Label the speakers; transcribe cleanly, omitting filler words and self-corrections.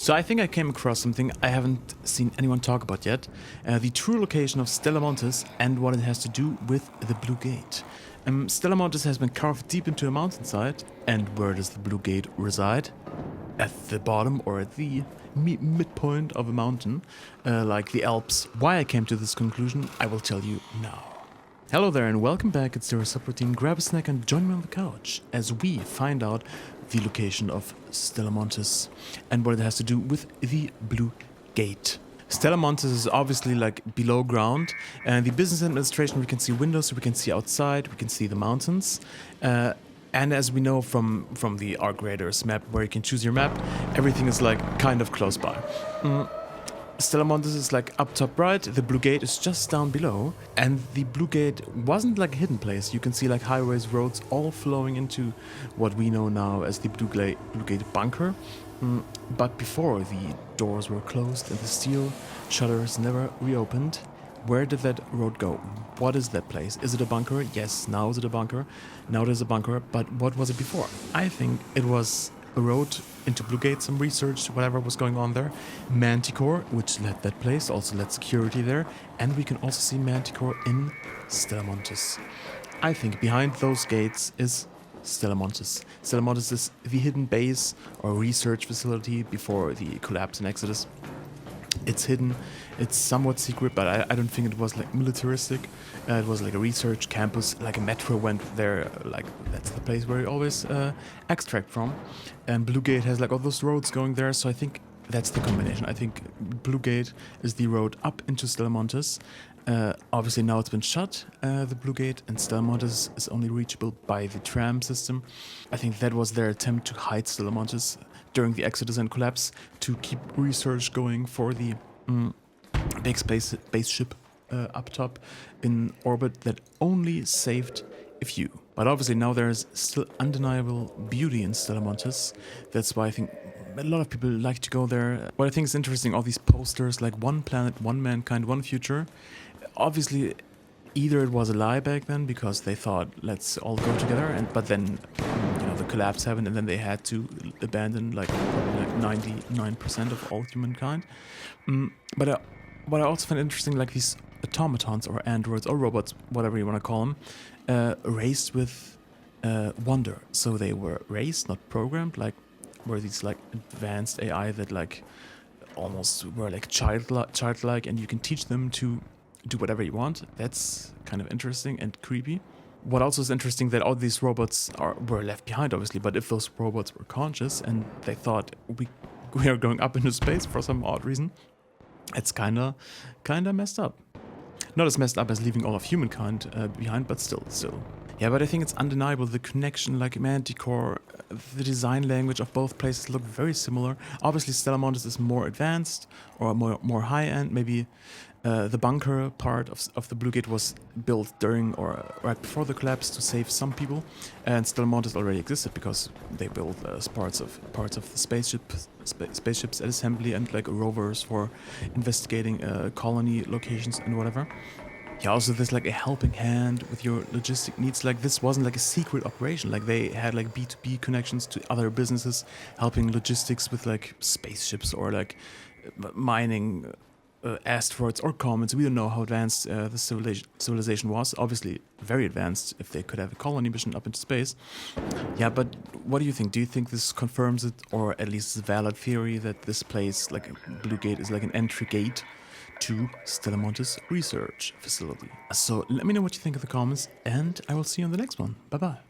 Speaker 1: So I think I came across something I haven't seen anyone talk about yet. The true location of Stella Montis and what it has to do with the Blue Gate. Stella Montis has been carved deep into a mountainside. And where does the Blue Gate reside? At the bottom or at the midpoint of a mountain, like the Alps. Why I came to this conclusion, I will tell you now. Hello there and welcome back. It's Zero Subroutine. Grab a snack and join me on the couch as we find out the location of Stella Montis and what it has to do with the Blue Gate. Stella Montis is obviously like below ground, and the business administration, we can see windows, we can see outside, we can see the mountains. And as we know from the ARC Raiders map, where you can choose your map, everything is like kind of close by. Stella Montis is like up top right, the Blue Gate is just down below, and the Blue Gate wasn't like a hidden place. You can see like highways, roads all flowing into what we know now as the Blue Gate bunker. But before, the doors were closed and the steel shutters never reopened. Where did that road go? What is that place? Is it a bunker? Yes, now is it a bunker. Now there's a bunker, but what was it before? I think it was a road into Blue Gate, some research, whatever was going on there. Manticore, which led that place, also led security there. And we can also see Manticore in Stella Montis. I think behind those gates is Stella Montis. Stella Montis is the hidden base or research facility before the collapse and Exodus. It's hidden, it's somewhat secret, but I don't think it was like militaristic. It was like a research campus, like a metro went there, like that's the place where you always extract from. And Blue Gate has like all those roads going there, so I think that's the combination. I think Blue Gate is the road up into Stella Montis. Obviously now it's been shut, the Blue Gate, and Stella Montis is only reachable by the tram system. I think that was their attempt to hide Stella Montis during the Exodus and collapse, to keep research going for the big spaceship up top in orbit that only saved a few. But obviously now there's still undeniable beauty in Stella Montis. That's why I think a lot of people like to go there. What I think is interesting, all these posters like one planet, one mankind, one future. Obviously, either it was a lie back then because they thought let's all go together, but then the collapse happened and then they had to abandon like 99% of all humankind. But what I also find interesting, like these automatons or androids or robots, whatever you want to call them, raised with wonder. So they were raised, not programmed, like were these like advanced AI that like almost were like childlike, and you can teach them to do whatever you want. That's kind of interesting and creepy. What also is interesting that all these robots were left behind, obviously, but if those robots were conscious and they thought we are going up into space for some odd reason, it's kinda messed up. Not as messed up as leaving all of humankind behind, but still. Yeah, but I think it's undeniable, the connection, like Manticore, the design language of both places look very similar. Obviously, Stella Montis is more advanced or more high-end. Maybe the bunker part of the Blue Gate was built during or right before the collapse to save some people, and Stella Montis already existed because they built parts of the spaceships at assembly and like rovers for investigating colony locations and whatever. Yeah, also there's like a helping hand with your logistic needs. Like this wasn't like a secret operation. Like they had like B2B connections to other businesses, helping logistics with like spaceships or like mining asteroids or comets. We don't know how advanced the civilization was. Obviously very advanced if they could have a colony mission up into space. Yeah, but what do you think? Do you think this confirms it, or at least it's a valid theory that this place, like Blue Gate, is like an entry gate to Stella Montis research facility? So let me know what you think in the comments, and I will see you on the next one. Bye bye.